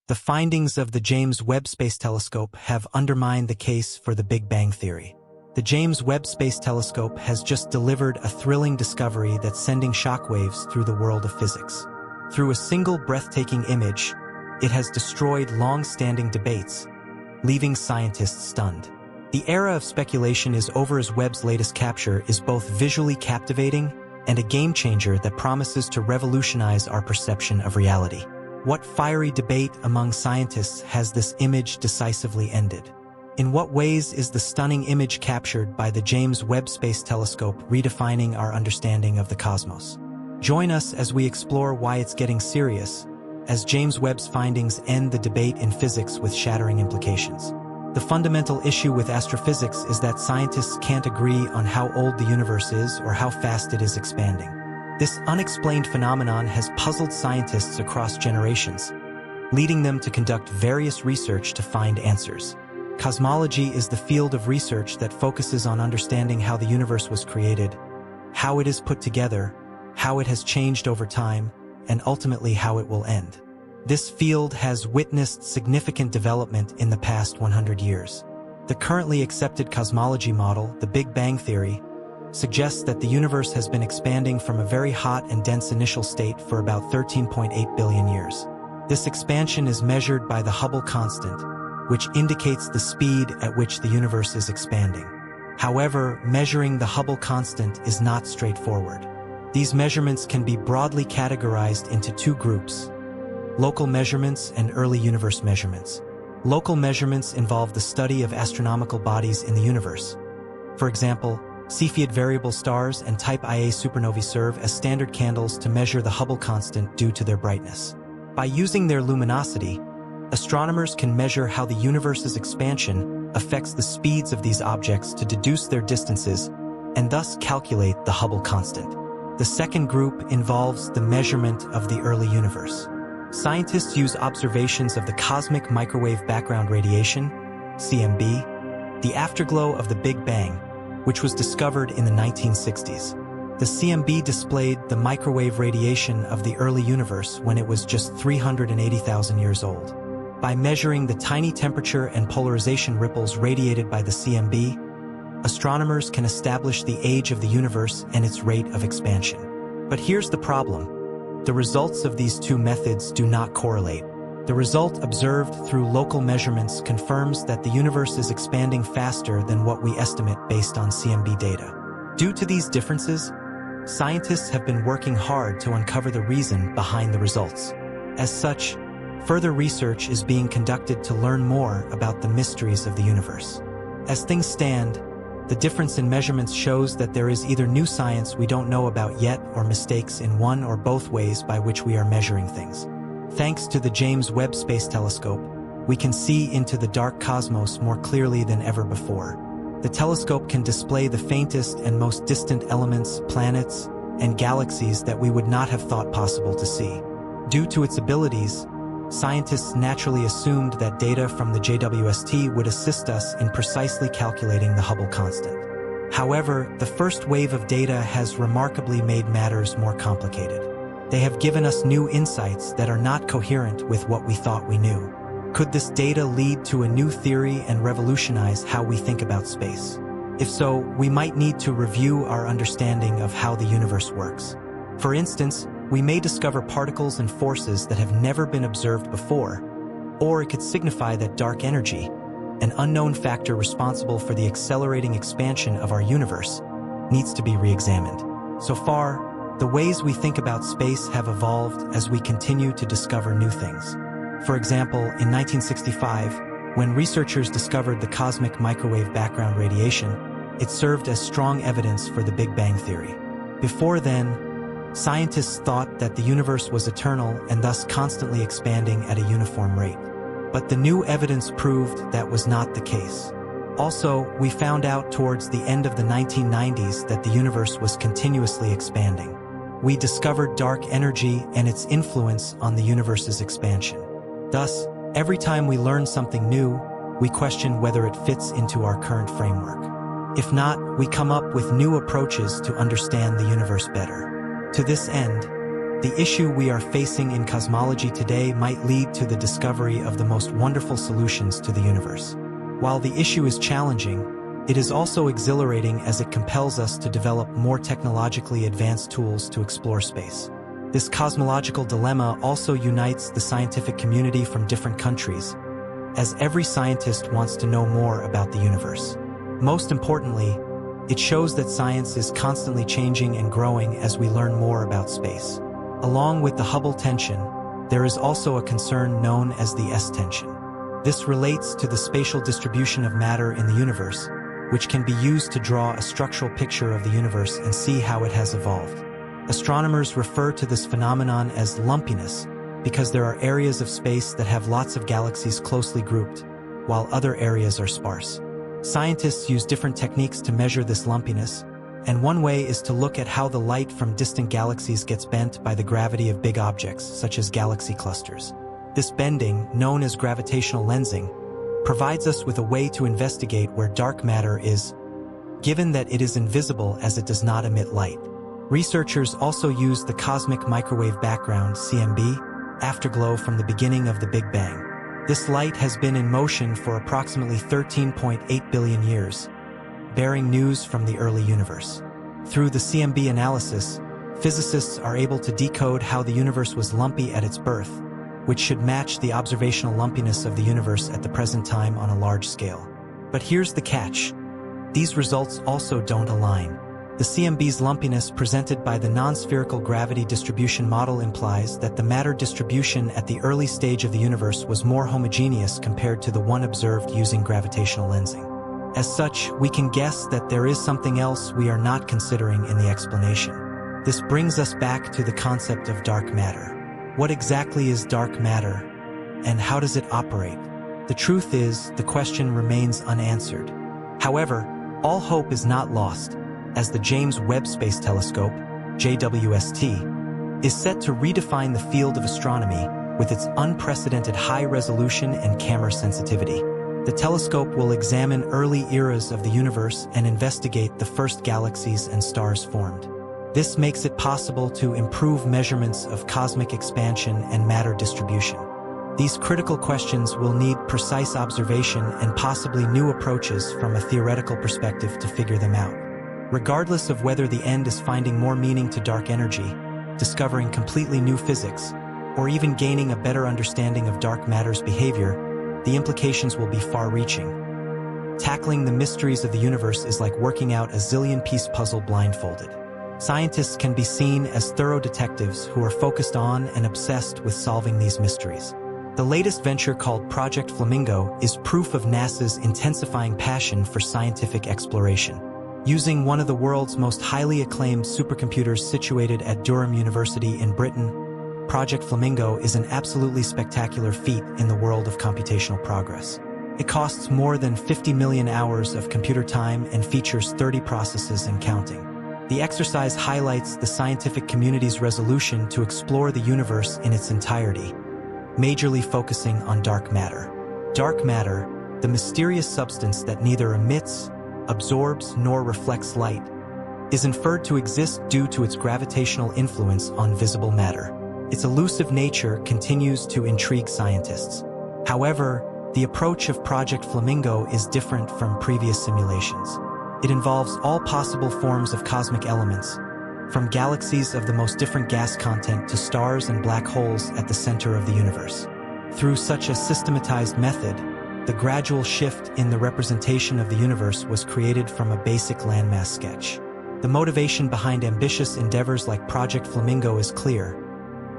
The findings of the James Webb Space Telescope have undermined the case for the Big Bang Theory. The James Webb Space Telescope has just delivered a thrilling discovery that's sending shockwaves through the world of physics. Through a single breathtaking image, it has destroyed long-standing debates, leaving scientists stunned. The era of speculation is over, as Webb's latest capture is both visually captivating and a game-changer that promises to revolutionize our perception of reality. What fiery debate among scientists has this image decisively ended? In what ways is the stunning image captured by the James Webb Space Telescope redefining our understanding of the cosmos? Join us as we explore why it's getting serious, as James Webb's findings end the debate in physics with shattering implications. The fundamental issue with astrophysics is that scientists can't agree on how old the universe is or how fast it is expanding. This unexplained phenomenon has puzzled scientists across generations, leading them to conduct various research to find answers. Cosmology is the field of research that focuses on understanding how the universe was created, how it is put together, how it has changed over time, and ultimately how it will end. This field has witnessed significant development in the past 100 years. The currently accepted cosmology model, the Big Bang Theory, suggests that the universe has been expanding from a very hot and dense initial state for about 13.8 billion years. This expansion is measured by the Hubble constant, which indicates the speed at which the universe is expanding. However, measuring the Hubble constant is not straightforward. These measurements can be broadly categorized into two groups: local measurements and early universe measurements. Local measurements involve the study of astronomical bodies in the universe. For example, Cepheid variable stars and Type Ia supernovae serve as standard candles to measure the Hubble constant due to their brightness. By using their luminosity, astronomers can measure how the universe's expansion affects the speeds of these objects to deduce their distances and thus calculate the Hubble constant. The second group involves the measurement of the early universe. Scientists use observations of the cosmic microwave background radiation, CMB, the afterglow of the Big Bang, which was discovered in the 1960s. The CMB displayed the microwave radiation of the early universe when it was just 380,000 years old. By measuring the tiny temperature and polarization ripples radiated by the CMB, astronomers can establish the age of the universe and its rate of expansion. But here's the problem. The results of these two methods do not correlate. The result observed through local measurements confirms that the universe is expanding faster than what we estimate based on CMB data. Due to these differences, scientists have been working hard to uncover the reason behind the results. As such, further research is being conducted to learn more about the mysteries of the universe. As things stand, the difference in measurements shows that there is either new science we don't know about yet or mistakes in one or both ways by which we are measuring things. Thanks to the James Webb Space Telescope, we can see into the dark cosmos more clearly than ever before. The telescope can display the faintest and most distant elements, planets, and galaxies that we would not have thought possible to see. Due to its abilities, scientists naturally assumed that data from the JWST would assist us in precisely calculating the Hubble constant. However, the first wave of data has remarkably made matters more complicated. They have given us new insights that are not coherent with what we thought we knew. Could this data lead to a new theory and revolutionize how we think about space? If so, we might need to review our understanding of how the universe works. For instance, we may discover particles and forces that have never been observed before, or it could signify that dark energy, an unknown factor responsible for the accelerating expansion of our universe, needs to be re-examined. So far, the ways we think about space have evolved as we continue to discover new things. For example, in 1965, when researchers discovered the cosmic microwave background radiation, it served as strong evidence for the Big Bang Theory. Before then, scientists thought that the universe was eternal and thus constantly expanding at a uniform rate. But the new evidence proved that was not the case. Also, we found out towards the end of the 1990s that the universe was continuously expanding. We discovered dark energy and its influence on the universe's expansion. Thus, every time we learn something new, we question whether it fits into our current framework. If not, we come up with new approaches to understand the universe better. To this end, the issue we are facing in cosmology today might lead to the discovery of the most wonderful solutions to the universe. While the issue is challenging, it is also exhilarating as it compels us to develop more technologically advanced tools to explore space. This cosmological dilemma also unites the scientific community from different countries, as every scientist wants to know more about the universe. Most importantly, it shows that science is constantly changing and growing as we learn more about space. Along with the Hubble tension, there is also a concern known as the S tension. This relates to the spatial distribution of matter in the universe, which can be used to draw a structural picture of the universe and see how it has evolved. Astronomers refer to this phenomenon as lumpiness because there are areas of space that have lots of galaxies closely grouped, while other areas are sparse. Scientists use different techniques to measure this lumpiness, and one way is to look at how the light from distant galaxies gets bent by the gravity of big objects, such as galaxy clusters. This bending, known as gravitational lensing, provides us with a way to investigate where dark matter is, given that it is invisible as it does not emit light. Researchers also use the cosmic microwave background, CMB, afterglow from the beginning of the Big Bang. This light has been in motion for approximately 13.8 billion years, bearing news from the early universe. Through the CMB analysis, physicists are able to decode how the universe was lumpy at its birth, which should match the observational lumpiness of the universe at the present time on a large scale. But here's the catch. These results also don't align. The CMB's lumpiness presented by the non-spherical gravity distribution model implies that the matter distribution at the early stage of the universe was more homogeneous compared to the one observed using gravitational lensing. As such, we can guess that there is something else we are not considering in the explanation. This brings us back to the concept of dark matter. What exactly is dark matter, and how does it operate? The truth is, the question remains unanswered. However, all hope is not lost, as the James Webb Space Telescope, JWST, is set to redefine the field of astronomy with its unprecedented high resolution and camera sensitivity. The telescope will examine early eras of the universe and investigate the first galaxies and stars formed. This makes it possible to improve measurements of cosmic expansion and matter distribution. These critical questions will need precise observation and possibly new approaches from a theoretical perspective to figure them out. Regardless of whether the end is finding more meaning to dark energy, discovering completely new physics, or even gaining a better understanding of dark matter's behavior, the implications will be far-reaching. Tackling the mysteries of the universe is like working out a zillion-piece puzzle blindfolded. Scientists can be seen as thorough detectives who are focused on and obsessed with solving these mysteries. The latest venture, called Project Flamingo, is proof of NASA's intensifying passion for scientific exploration. Using one of the world's most highly acclaimed supercomputers situated at Durham University in Britain, Project Flamingo is an absolutely spectacular feat in the world of computational progress. It costs more than 50 million hours of computer time and features 30 processes and counting. The exercise highlights the scientific community's resolution to explore the universe in its entirety, majorly focusing on dark matter. Dark matter, the mysterious substance that neither emits, absorbs, nor reflects light, is inferred to exist due to its gravitational influence on visible matter. Its elusive nature continues to intrigue scientists. However, the approach of Project Flamingo is different from previous simulations. It involves all possible forms of cosmic elements, from galaxies of the most different gas content to stars and black holes at the center of the universe. Through such a systematized method, the gradual shift in the representation of the universe was created from a basic landmass sketch. The motivation behind ambitious endeavors like Project Flamingo is clear: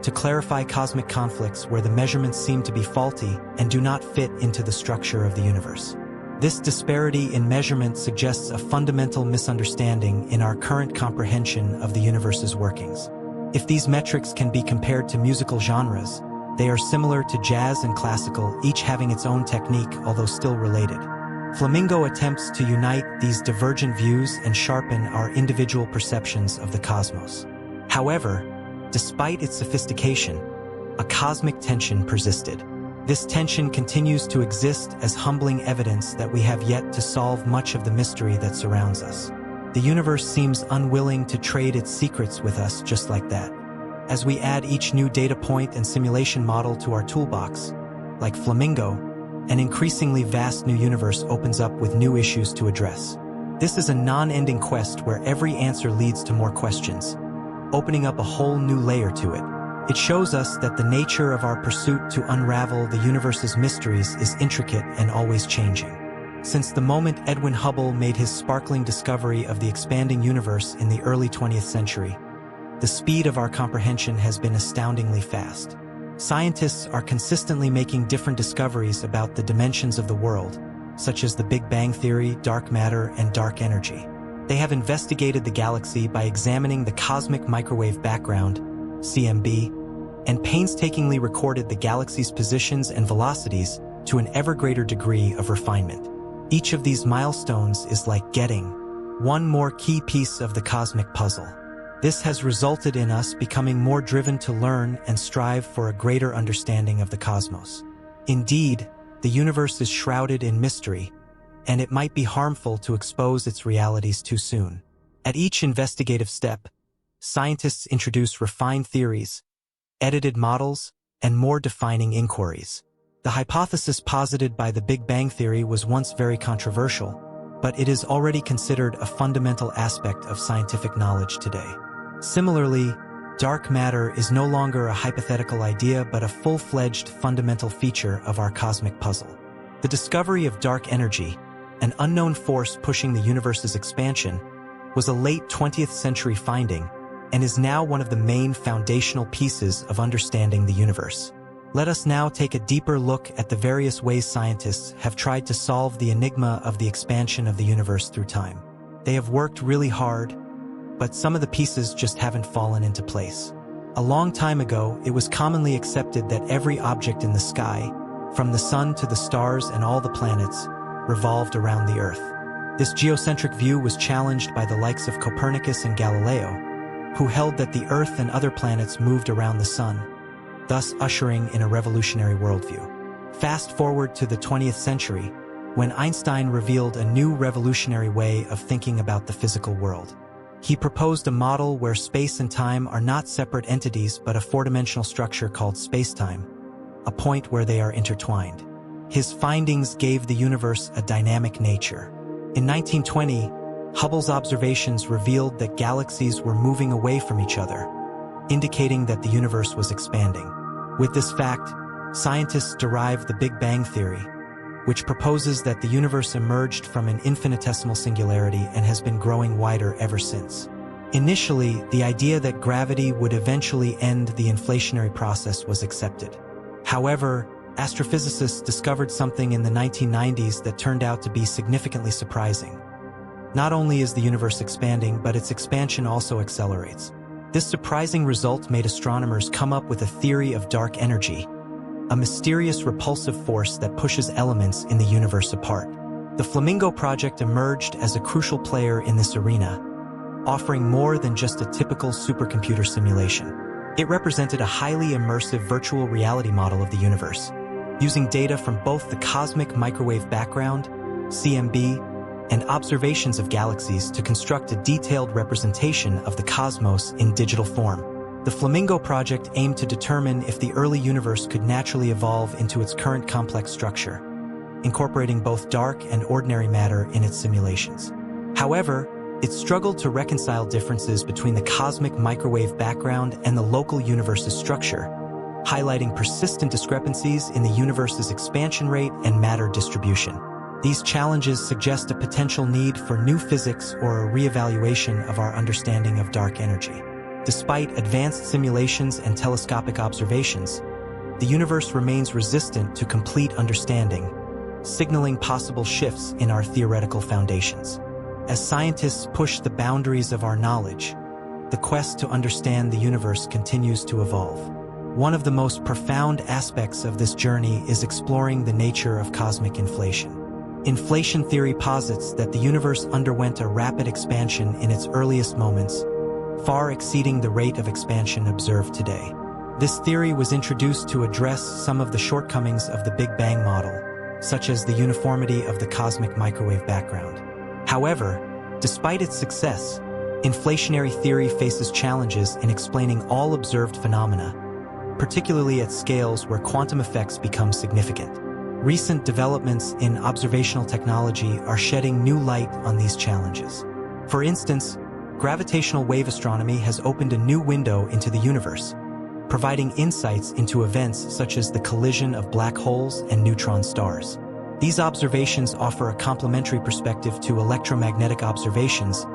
to clarify cosmic conflicts where the measurements seem to be faulty and do not fit into the structure of the universe. This disparity in measurement suggests a fundamental misunderstanding in our current comprehension of the universe's workings. If these metrics can be compared to musical genres, they are similar to jazz and classical, each having its own technique, although still related. Flamingo attempts to unite these divergent views and sharpen our individual perceptions of the cosmos. However, despite its sophistication, a cosmic tension persisted. This tension continues to exist as humbling evidence that we have yet to solve much of the mystery that surrounds us. The universe seems unwilling to trade its secrets with us just like that. As we add each new data point and simulation model to our toolbox, like Flamingo, an increasingly vast new universe opens up with new issues to address. This is a non-ending quest where every answer leads to more questions, opening up a whole new layer to it. It shows us that the nature of our pursuit to unravel the universe's mysteries is intricate and always changing. Since the moment Edwin Hubble made his sparkling discovery of the expanding universe in the early 20th century, the speed of our comprehension has been astoundingly fast. Scientists are consistently making different discoveries about the dimensions of the world, such as the Big Bang Theory, dark matter, and dark energy. They have investigated the galaxy by examining the cosmic microwave background, CMB, and painstakingly recorded the galaxy's positions and velocities to an ever greater degree of refinement. Each of these milestones is like getting one more key piece of the cosmic puzzle. This has resulted in us becoming more driven to learn and strive for a greater understanding of the cosmos. Indeed, the universe is shrouded in mystery, and it might be harmful to expose its realities too soon. At each investigative step, scientists introduce refined theories, edited models, and more defining inquiries. The hypothesis posited by the Big Bang Theory was once very controversial, but it is already considered a fundamental aspect of scientific knowledge today. Similarly, dark matter is no longer a hypothetical idea but a full-fledged fundamental feature of our cosmic puzzle. The discovery of dark energy, an unknown force pushing the universe's expansion, was a late 20th century finding and is now one of the main foundational pieces of understanding the universe. Let us now take a deeper look at the various ways scientists have tried to solve the enigma of the expansion of the universe through time. They have worked really hard, but some of the pieces just haven't fallen into place. A long time ago, it was commonly accepted that every object in the sky, from the sun to the stars and all the planets, revolved around the Earth. This geocentric view was challenged by the likes of Copernicus and Galileo, who held that the Earth and other planets moved around the sun, thus ushering in a revolutionary worldview. Fast forward to the 20th century, when Einstein revealed a new revolutionary way of thinking about the physical world. He proposed a model where space and time are not separate entities but a four-dimensional structure called spacetime, a point where they are intertwined. His findings gave the universe a dynamic nature. In 1920, Hubble's observations revealed that galaxies were moving away from each other, indicating that the universe was expanding. With this fact, scientists derived the Big Bang Theory, which proposes that the universe emerged from an infinitesimal singularity and has been growing wider ever since. Initially, the idea that gravity would eventually end the inflationary process was accepted. However, astrophysicists discovered something in the 1990s that turned out to be significantly surprising. Not only is the universe expanding, but its expansion also accelerates. This surprising result made astronomers come up with a theory of dark energy, a mysterious repulsive force that pushes elements in the universe apart. The Flamingo project emerged as a crucial player in this arena, offering more than just a typical supercomputer simulation. It represented a highly immersive virtual reality model of the universe, using data from both the cosmic microwave background, CMB, and observations of galaxies to construct a detailed representation of the cosmos in digital form. The Flamingo project aimed to determine if the early universe could naturally evolve into its current complex structure, incorporating both dark and ordinary matter in its simulations. However, it struggled to reconcile differences between the cosmic microwave background and the local universe's structure, highlighting persistent discrepancies in the universe's expansion rate and matter distribution. These challenges suggest a potential need for new physics or a reevaluation of our understanding of dark energy. Despite advanced simulations and telescopic observations, the universe remains resistant to complete understanding, signaling possible shifts in our theoretical foundations. As scientists push the boundaries of our knowledge, the quest to understand the universe continues to evolve. One of the most profound aspects of this journey is exploring the nature of cosmic inflation. Inflation theory posits that the universe underwent a rapid expansion in its earliest moments, far exceeding the rate of expansion observed today. This theory was introduced to address some of the shortcomings of the Big Bang model, such as the uniformity of the cosmic microwave background. However, despite its success, Inflationary theory faces challenges in explaining all observed phenomena, particularly at scales where quantum effects become significant. Recent developments in observational technology are shedding new light on these challenges. For instance, gravitational wave astronomy has opened a new window into the universe, providing insights into events such as the collision of black holes and neutron stars. These observations offer a complementary perspective to electromagnetic observations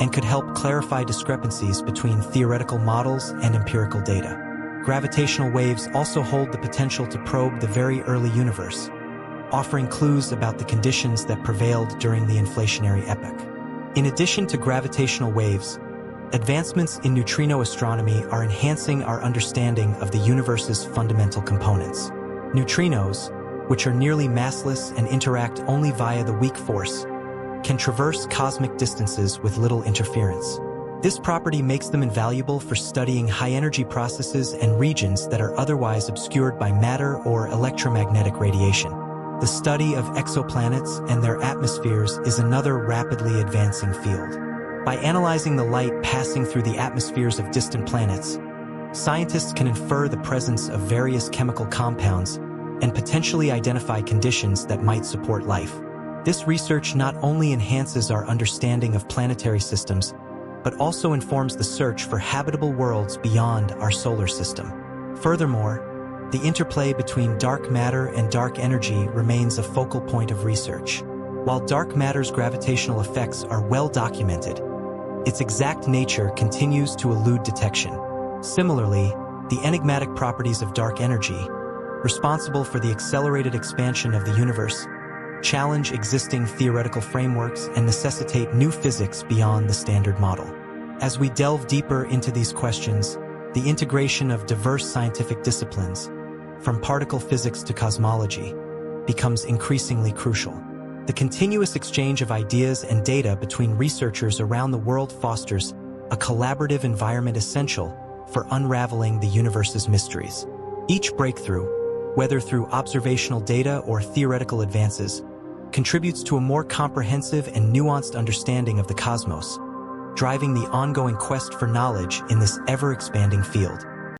and could help clarify discrepancies between theoretical models and empirical data. Gravitational waves also hold the potential to probe the very early universe, offering clues about the conditions that prevailed during the inflationary epoch. In addition to gravitational waves, advancements in neutrino astronomy are enhancing our understanding of the universe's fundamental components. Neutrinos, which are nearly massless and interact only via the weak force, can traverse cosmic distances with little interference. This property makes them invaluable for studying high-energy processes and regions that are otherwise obscured by matter or electromagnetic radiation. The study of exoplanets and their atmospheres is another rapidly advancing field. By analyzing the light passing through the atmospheres of distant planets, scientists can infer the presence of various chemical compounds and potentially identify conditions that might support life. This research not only enhances our understanding of planetary systems, but also informs the search for habitable worlds beyond our solar system. Furthermore, the interplay between dark matter and dark energy remains a focal point of research. While dark matter's gravitational effects are well documented, its exact nature continues to elude detection. Similarly, the enigmatic properties of dark energy, responsible for the accelerated expansion of the universe, challenge existing theoretical frameworks and necessitate new physics beyond the standard model. As we delve deeper into these questions, the integration of diverse scientific disciplines, from particle physics to cosmology, becomes increasingly crucial. The continuous exchange of ideas and data between researchers around the world fosters a collaborative environment essential for unraveling the universe's mysteries. Each breakthrough, whether through observational data or theoretical advances, contributes to a more comprehensive and nuanced understanding of the cosmos, driving the ongoing quest for knowledge in this ever-expanding field.